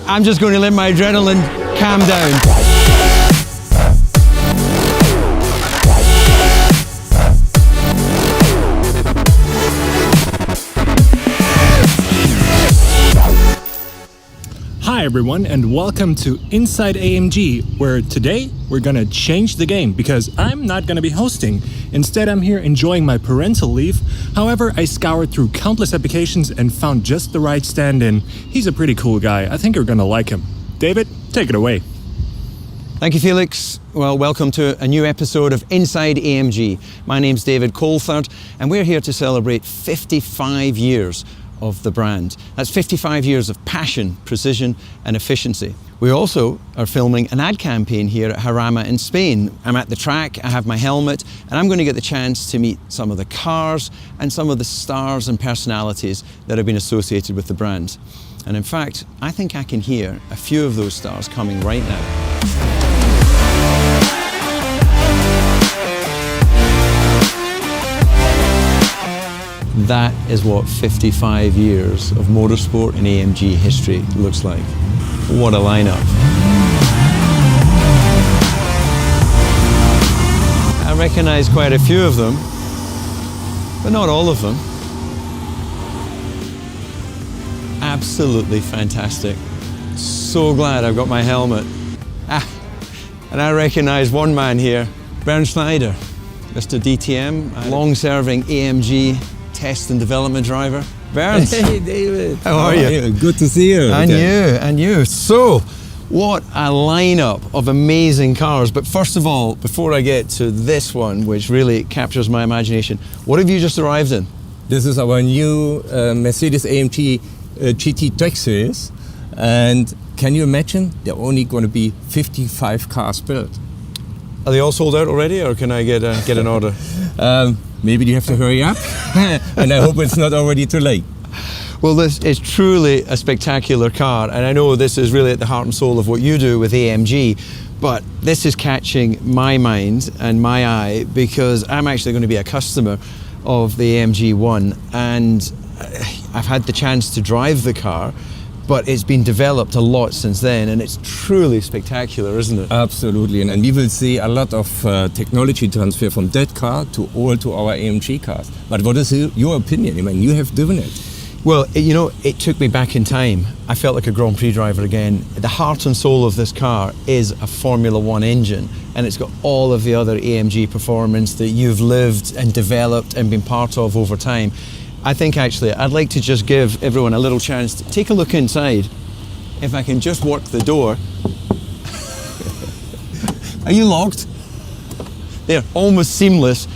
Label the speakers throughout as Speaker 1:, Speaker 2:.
Speaker 1: I'm just going to let my adrenaline calm down.
Speaker 2: Hi everyone and welcome to Inside AMG, where today we're gonna change the game because I'm not gonna be hosting. Instead, I'm here enjoying my parental leave. However, I scoured through countless applications and found just the right stand-in. He's a pretty cool guy. I think you're gonna like him. David, take it away.
Speaker 1: Thank you, Felix. Well, welcome to a new episode of Inside AMG. My name's David Coulthard, and we're here to celebrate 55 years of the brand. That's 55 years of passion, precision and efficiency. We also are filming an ad campaign here at Jarama in Spain. I'm at the track, I have my helmet, and I'm going to get the chance to meet some of the cars and some of the stars and personalities that have been associated with the brand. And in fact, I think I can hear a few of those stars coming right now. That is what 55 years of motorsport and AMG history looks like. What a lineup. I recognize quite a few of them, but not all of them. Absolutely fantastic. So glad I've got my helmet. And I recognize one man here, Bernd Schneider, Mr. DTM, long-serving AMG test and development driver. Bernd.
Speaker 3: Hey David.
Speaker 1: How are you?
Speaker 3: Good to see you.
Speaker 1: And you. So, what a lineup of amazing cars. But first of all, before I get to this one, which really captures my imagination, what have you just arrived in?
Speaker 3: This is our new Mercedes AMG GT Track Series. And can you imagine? There are only going to be 55 cars built.
Speaker 1: Are they all sold out already, or can I get an order?
Speaker 3: Maybe you have to hurry up, and I hope it's not already too late.
Speaker 1: Well, this is truly a spectacular car, and I know this is really at the heart and soul of what you do with AMG, but this is catching my mind and my eye because I'm actually going to be a customer of the AMG One, and I've had the chance to drive the car, but it's been developed a lot since then, and it's truly spectacular, isn't it?
Speaker 3: Absolutely, and we will see a lot of technology transfer from that car to our AMG cars. But what is your opinion? I mean, you have driven it.
Speaker 1: Well, it took me back in time. I felt like a Grand Prix driver again. The heart and soul of this car is a Formula One engine, and it's got all of the other AMG performance that you've lived and developed and been part of over time. I think actually I'd like to just give everyone a little chance to take a look inside. If I can just work the door. Are you locked? There, almost seamless.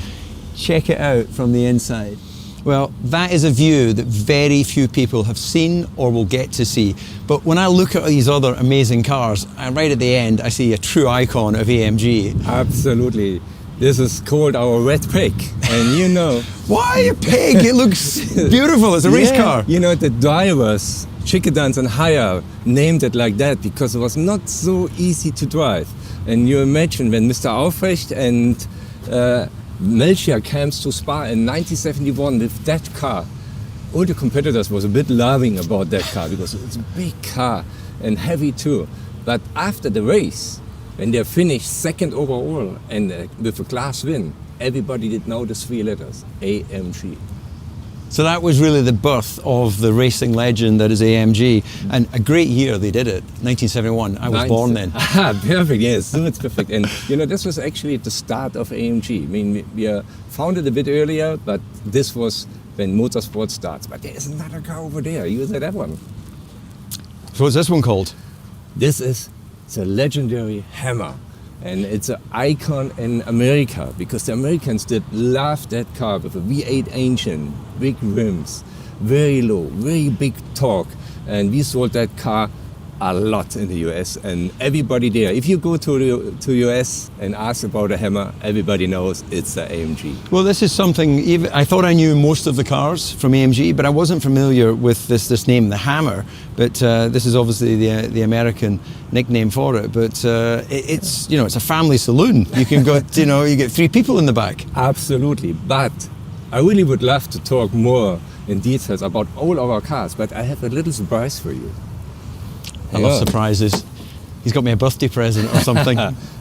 Speaker 1: Check it out from the inside. Well, that is a view that very few people have seen or will get to see. But when I look at these other amazing cars, right at the end, I see a true icon of AMG.
Speaker 3: Absolutely. This is called our red pig, and you know...
Speaker 1: Why a pig? It looks beautiful, it's a race car.
Speaker 3: You know, the drivers, Chickedance and Haya, named it like that because it was not so easy to drive. And you imagine when Mr. Aufrecht and Melchior came to Spa in 1971 with that car, all the competitors was a bit laughing about that car because it's a big car and heavy too. But after the race, when they finished second overall and with a class win, everybody did know the 3 letters, AMG.
Speaker 1: So that was really the birth of the racing legend that is AMG. And a great year they did it, 1971. I was born then.
Speaker 3: Perfect, yes, so it's perfect. And this was actually the start of AMG. I mean, we founded a bit earlier, but this was when motorsport starts. But there is another car over there, you said that one.
Speaker 1: So what's this one called?
Speaker 3: This is the legendary Hammer. And it's an icon in America because the Americans did love that car with a V8 engine, big rims, very low, very big torque. And we sold that car a lot in the US, and everybody there, if you go to US and ask about a Hammer, everybody knows it's the AMG.
Speaker 1: Well, this is something, I thought I knew most of the cars from AMG, but I wasn't familiar with this name, the Hammer. But this is obviously the American nickname for it. But it's a family saloon. You can go, you get 3 people in the back.
Speaker 3: Absolutely, but I really would love to talk more in details about all our cars, but I have a little surprise for you.
Speaker 1: I love
Speaker 3: Yeah.
Speaker 1: surprises. He's got me a birthday present or something.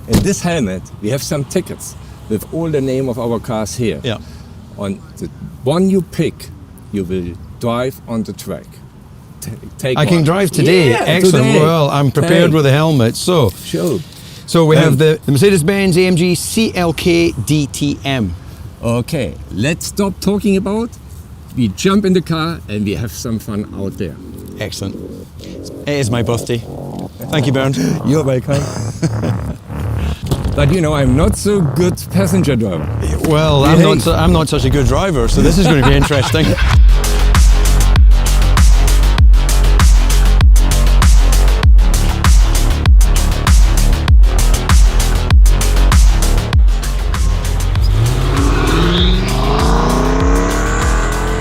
Speaker 3: In this helmet, we have some tickets with all the name of our cars here.
Speaker 1: Yeah.
Speaker 3: On the one you pick, you will drive on the track. Take
Speaker 1: I can
Speaker 3: one.
Speaker 1: drive today.
Speaker 3: Yeah,
Speaker 1: Excellent.
Speaker 3: today.
Speaker 1: Well, I'm prepared
Speaker 3: Take.
Speaker 1: with a helmet. So we have the Mercedes-Benz AMG CLK DTM.
Speaker 3: Okay, let's stop talking about. We jump in the car and we have some fun out there.
Speaker 1: Excellent. It is my birthday. Thank you, Bernd.
Speaker 3: You're welcome. But you know, I'm not so good passenger driver.
Speaker 1: Well, I'm not such a good driver, so this is going to be interesting.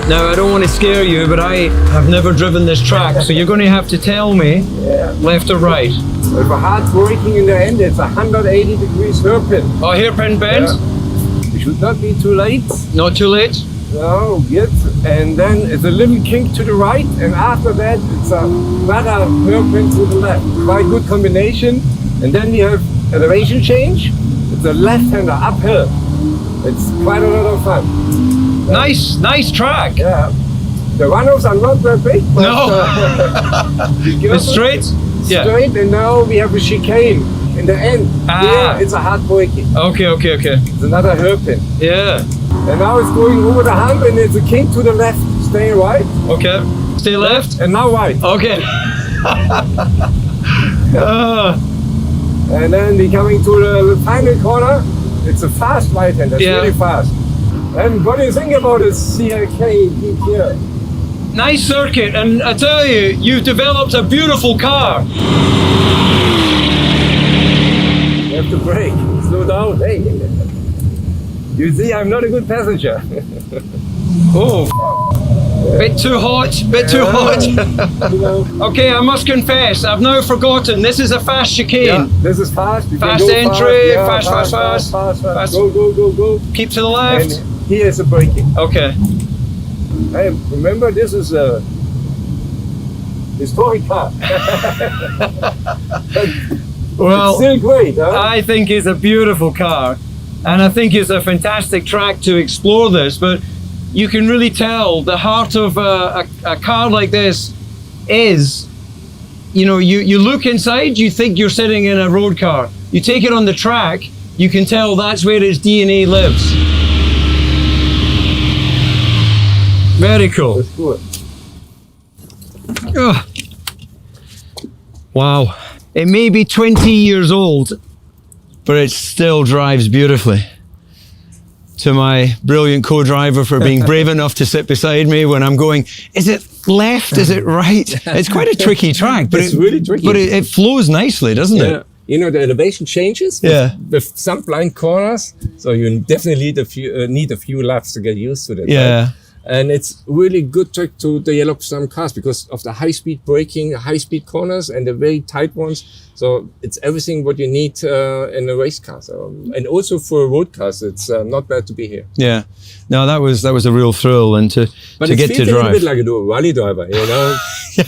Speaker 1: Now, I don't want to scare you, but I have never driven this track, so you're going to have to tell me left or right.
Speaker 3: If a hard braking in the end, it's 180 degrees hairpin.
Speaker 1: Oh, hairpin bend?
Speaker 3: You should not be too late.
Speaker 1: Not too late?
Speaker 3: No, good. And then it's a little kink to the right, and after that, it's a better hairpin to the left. Quite good combination. And then we have elevation change. It's a left-hander uphill. It's quite a lot of fun.
Speaker 1: Nice track.
Speaker 3: Yeah. The runoffs are not that big, but
Speaker 1: It's straight? Yeah.
Speaker 3: straight, and now we have a chicane in the end.
Speaker 1: Ah.
Speaker 3: Here it's a hard braking.
Speaker 1: Okay.
Speaker 3: It's another hairpin.
Speaker 1: Yeah.
Speaker 3: And now it's going over the hump, and it's a kink to the left. Stay right,
Speaker 1: Okay. Stay left.
Speaker 3: and now right.
Speaker 1: Okay.
Speaker 3: And then we coming to the final corner. It's a fast right-hander. It's
Speaker 1: Yeah.
Speaker 3: really fast. And what do you think about this CLK DTM?
Speaker 1: Nice circuit, and I tell you, you've developed a beautiful car.
Speaker 3: You have to brake. Slow down. Hey. You see, I'm not a good passenger.
Speaker 1: Oh, bit too hot.
Speaker 3: You know,
Speaker 1: Okay, I must confess, I've now forgotten. This is a fast chicane.
Speaker 3: yeah, this is fast. You can
Speaker 1: Fast
Speaker 3: go
Speaker 1: entry,
Speaker 3: fast. Yeah,
Speaker 1: fast.
Speaker 3: fast. Go.
Speaker 1: Keep to the left.
Speaker 3: And here is the braking.
Speaker 1: Okay.
Speaker 3: Hey, remember, this is a historic car.
Speaker 1: Well,
Speaker 3: Still great, huh?
Speaker 1: I think it's a beautiful car, and I think it's a fantastic track to explore this, but you can really tell the heart of a car like this is, you look inside, you think you're sitting in a road car. You take it on the track, you can tell that's where its DNA lives. Very cool.
Speaker 3: That's good.
Speaker 1: Ugh. Wow. It may be 20 years old, but it still drives beautifully. To my brilliant co-driver for being brave enough to sit beside me when I'm going, is it left, is it right? It's quite a tricky track, but
Speaker 3: It's really tricky.
Speaker 1: But it flows nicely, doesn't
Speaker 3: Yeah.
Speaker 1: it?
Speaker 3: You know, the elevation changes with some blind corners, so you definitely need a few laps to get used to that.
Speaker 1: Yeah.
Speaker 3: Right? And it's really good trick to develop some cars because of the high-speed braking, high-speed corners, and the very tight ones. So it's everything what you need in a race car. So, and also for road cars, it's not bad to be here.
Speaker 1: Yeah. No, that was a real thrill, and to
Speaker 3: But
Speaker 1: get
Speaker 3: it
Speaker 1: to
Speaker 3: feels a little
Speaker 1: drive.
Speaker 3: bit like a rally driver, you know?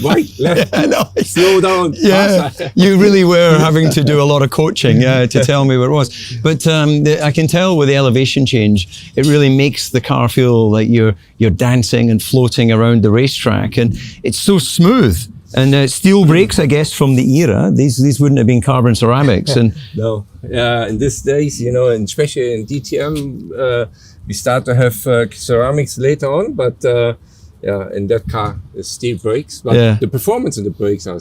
Speaker 3: Right, left,
Speaker 1: I know.
Speaker 3: slow down,
Speaker 1: Yeah,
Speaker 3: faster.
Speaker 1: you really were having to do a lot of coaching to tell me where it was. But I can tell with the elevation change, it really makes the car feel like you're dancing and floating around the racetrack, and it's so smooth. And steel brakes, I guess, from the era. These wouldn't have been carbon ceramics. And
Speaker 3: No, in these days, you know, and especially in DTM, we start to have ceramics later on, but in that car, it's steel brakes. But
Speaker 1: Yeah.
Speaker 3: the performance of the brakes are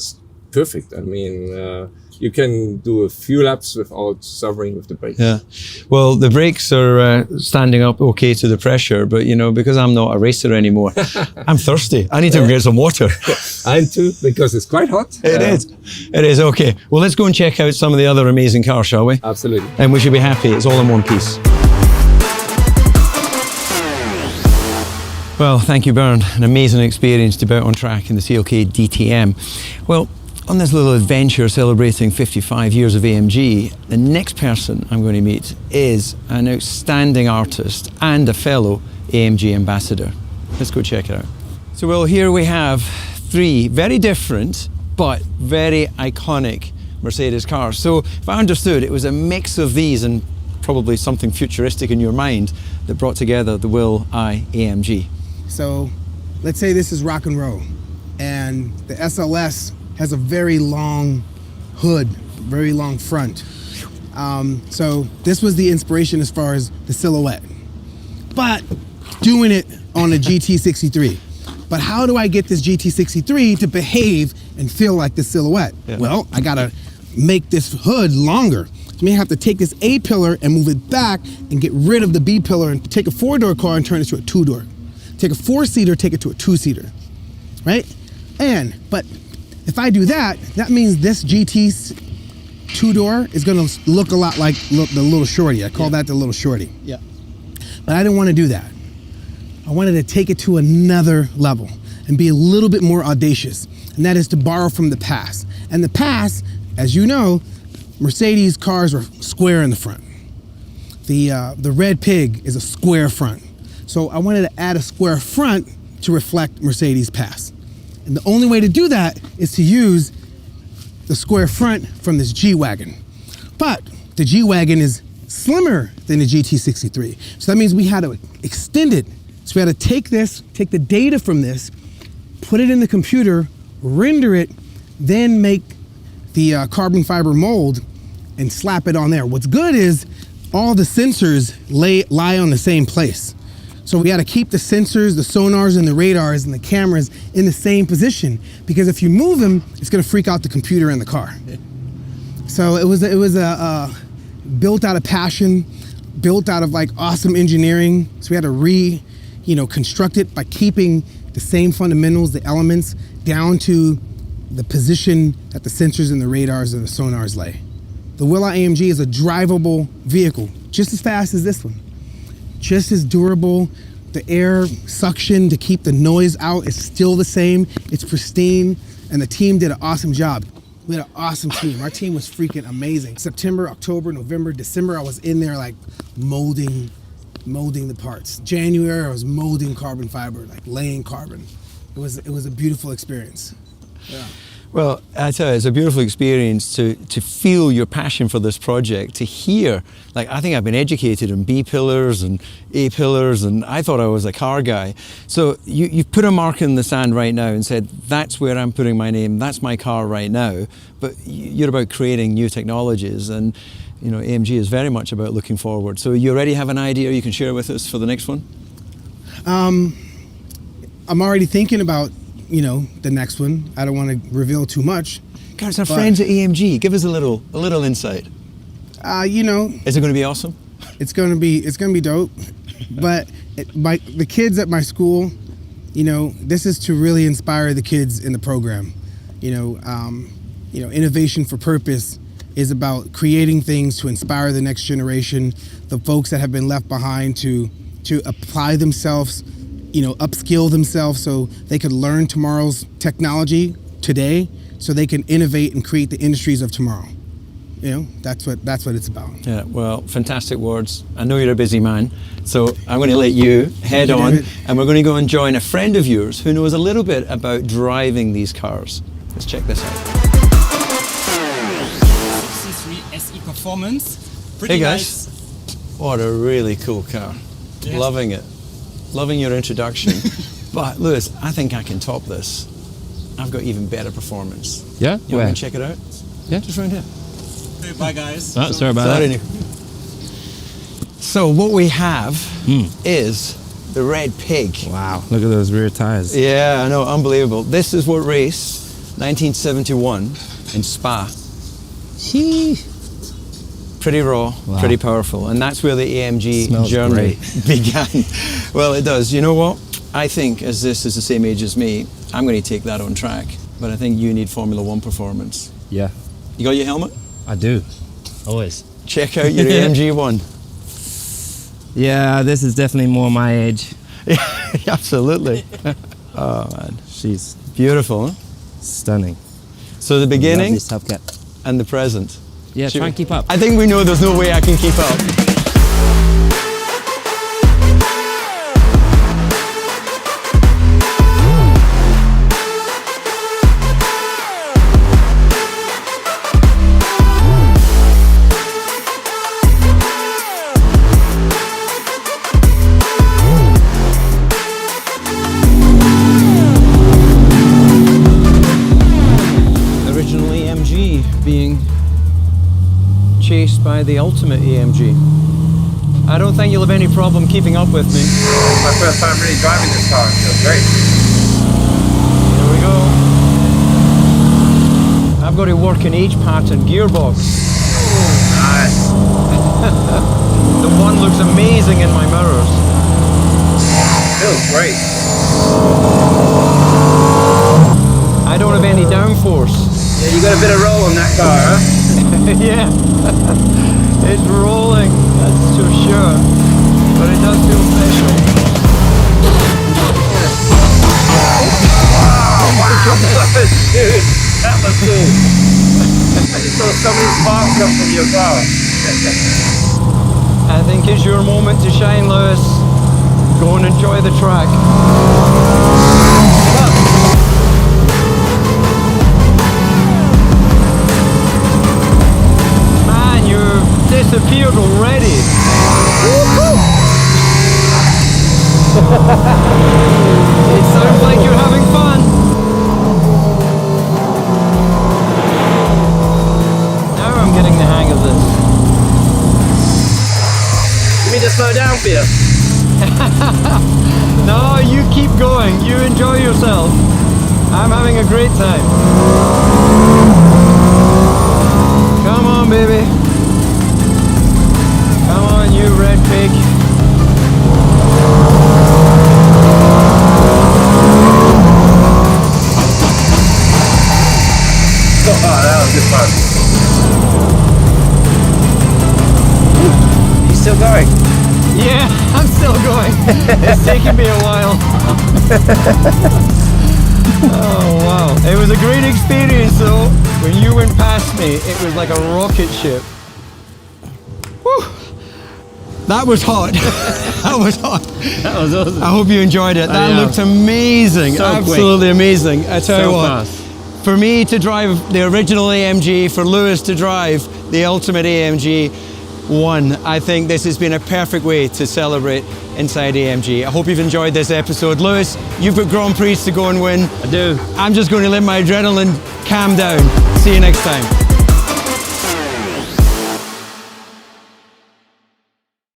Speaker 3: perfect. I mean, you can do a few laps without suffering with the brakes.
Speaker 1: yeah, well, the brakes are standing up okay to the pressure, but because I'm not a racer anymore, I'm thirsty. I need to go get some water.
Speaker 3: I'm too, because it's quite hot.
Speaker 1: It is okay. Well, let's go and check out some of the other amazing cars, shall we?
Speaker 3: Absolutely.
Speaker 1: And we should be happy. It's all in one piece. Well, thank you, Bernd. An amazing experience to be out on track in the CLK DTM. Well, on this little adventure celebrating 55 years of AMG, the next person I'm going to meet is an outstanding artist and a fellow AMG ambassador. Let's go check it out. So, well, here we have three very different but very iconic Mercedes car. So if I understood, it was a mix of these and probably something futuristic in your mind that brought together the Will I AMG.
Speaker 4: So let's say this is rock and roll, and the SLS has a very long hood, very long front. So this was the inspiration as far as the silhouette, but doing it on a GT63. But how do I get this GT63 to behave and feel like the silhouette?
Speaker 1: Yeah.
Speaker 4: Well, I gotta make this hood longer. So I may have to take this A pillar and move it back and get rid of the B pillar and take a 4-door car and turn it to a 2-door. Take a 4-seater, take it to a 2-seater, right? But if I do that, that means this GT 2-door is gonna look a lot like the Little Shorty. I call that the Little Shorty.
Speaker 1: Yeah.
Speaker 4: But I didn't want to do that. I wanted to take it to another level and be a little bit more audacious, and that is to borrow from the past. And the past, as you know, Mercedes cars are square in the front. The Red Pig is a square front. So I wanted to add a square front to reflect Mercedes past. And the only way to do that is to use the square front from this G-Wagon. But the G-Wagon is slimmer than the GT63. So that means we had to extend it. So we had to take the data from this, put it in the computer, render it, then make the carbon fiber mold and slap it on there. What's good is all the sensors lie on the same place. So we got to keep the sensors, the sonars, and the radars and the cameras in the same position, because if you move them, it's going to freak out the computer in the car. So it was a built out of passion, built out of like awesome engineering. So we had to construct it by keeping the same fundamentals, the elements, down to the position that the sensors and the radars and the sonars lay. The Will I AMG is a drivable vehicle, just as fast as this one. Just as durable. The air suction to keep the noise out is still the same. It's pristine, and the team did an awesome job. We had an awesome team. Our team was freaking amazing. September, October, November, December, I was in there like molding the parts. January, I was molding carbon fiber, like laying carbon. It was a beautiful experience. Yeah.
Speaker 1: Well, I tell you, it's a beautiful experience to feel your passion for this project, to hear, like, I think I've been educated in B pillars and A pillars, and I thought I was a car guy. So you've put a mark in the sand right now and said, that's where I'm putting my name, that's my car right now. But you're about creating new technologies, and AMG is very much about looking forward. So you already have an idea you can share with us for the next one?
Speaker 4: I'm already thinking about the next one. I don't want to reveal too much.
Speaker 1: Guys, our friends at AMG, give us a little insight. Is it going to be awesome?
Speaker 4: It's going to be dope. But the kids at my school, this is to really inspire the kids in the program. Innovation for purpose is about creating things to inspire the next generation, the folks that have been left behind to apply themselves, upskill themselves so they could learn tomorrow's technology today, so they can innovate and create the industries of tomorrow. That's what it's about.
Speaker 1: Yeah, well, fantastic words. I know you're a busy man, so I'm going to let you head on,
Speaker 4: David.
Speaker 1: and we're going to go and join a friend of yours who knows a little bit about driving these cars. Let's check this out.
Speaker 5: C3 SE Performance. Pretty
Speaker 1: Hey guys.
Speaker 5: nice.
Speaker 1: What a really cool car.
Speaker 5: Yes.
Speaker 1: Loving it. Loving your introduction. But Lewis, I think I can top this. I've got even better performance.
Speaker 2: Yeah?
Speaker 1: You want to check it out?
Speaker 2: Yeah.
Speaker 1: Just around here.
Speaker 5: Okay, bye guys.
Speaker 2: Oh, sorry about
Speaker 1: Sorry,
Speaker 2: that.
Speaker 1: Nick. So what we have is the Red Pig.
Speaker 2: Wow, look at those rear tires.
Speaker 1: Yeah, I know, unbelievable. This is what raced 1971 in Spa. Pretty raw,
Speaker 2: Wow.
Speaker 1: pretty powerful, and that's where the AMG
Speaker 2: Smells
Speaker 1: journey
Speaker 2: great.
Speaker 1: began. Well, it does. You know what? I think, as this is the same age as me, I'm going to take that on track. But I think you need Formula One performance.
Speaker 2: Yeah,
Speaker 1: You got your helmet?
Speaker 2: I do. Always.
Speaker 1: Check out your AMG One.
Speaker 2: Yeah, this is definitely more my age.
Speaker 1: Absolutely. Oh man,
Speaker 2: She's
Speaker 1: beautiful. Huh?
Speaker 2: stunning.
Speaker 1: So the beginning
Speaker 2: Love this Hubcap.
Speaker 1: and the present.
Speaker 2: Yeah,
Speaker 1: Should
Speaker 2: try
Speaker 1: we-
Speaker 2: and keep up.
Speaker 1: I think we know there's no way I can keep up. original AMG being chased by the ultimate AMG. I don't think you'll have any problem keeping up with me.
Speaker 6: It's my first time really driving this car. It feels great.
Speaker 1: There we go. I've got to work an H-pattern gearbox.
Speaker 6: Nice.
Speaker 1: The one looks amazing in my mirrors.
Speaker 6: Feels great.
Speaker 1: I don't have any downforce.
Speaker 6: Yeah, you got a bit of roll on that car, huh?
Speaker 1: Yeah, it's rolling, that's for sure. But it does feel special.
Speaker 6: Dude, that was cool. I just saw so many sparks come from your car.
Speaker 1: I think it's your moment to shine, Lewis. Go and enjoy the track. Man, you've disappeared already. It sounds like you're having fun. Now I'm getting the hang of this.
Speaker 6: You mean to slow down for you?
Speaker 1: No, you keep going. You enjoy yourself. I'm having a great time. Come on, baby. Come on, you red pig.
Speaker 6: Oh, that was good fun. You still going?
Speaker 1: Yeah, I'm still going. It's taken me a while. Oh, wow. It was a great experience, though. When you went past me, it was like a rocket ship. Whew. That was hot. That was hot.
Speaker 5: That was awesome.
Speaker 1: I hope you enjoyed it. That
Speaker 5: yeah.
Speaker 1: looked amazing.
Speaker 5: So
Speaker 1: Absolutely amazing. I tell you
Speaker 5: So
Speaker 1: what.
Speaker 5: fast.
Speaker 1: For me to drive the original AMG, for Lewis to drive the ultimate AMG 1, I think this has been a perfect way to celebrate Inside AMG. I hope you've enjoyed this episode. Lewis, you've got Grand Prix to go and win.
Speaker 5: I do.
Speaker 1: I'm just going to let my adrenaline calm down. See you next time.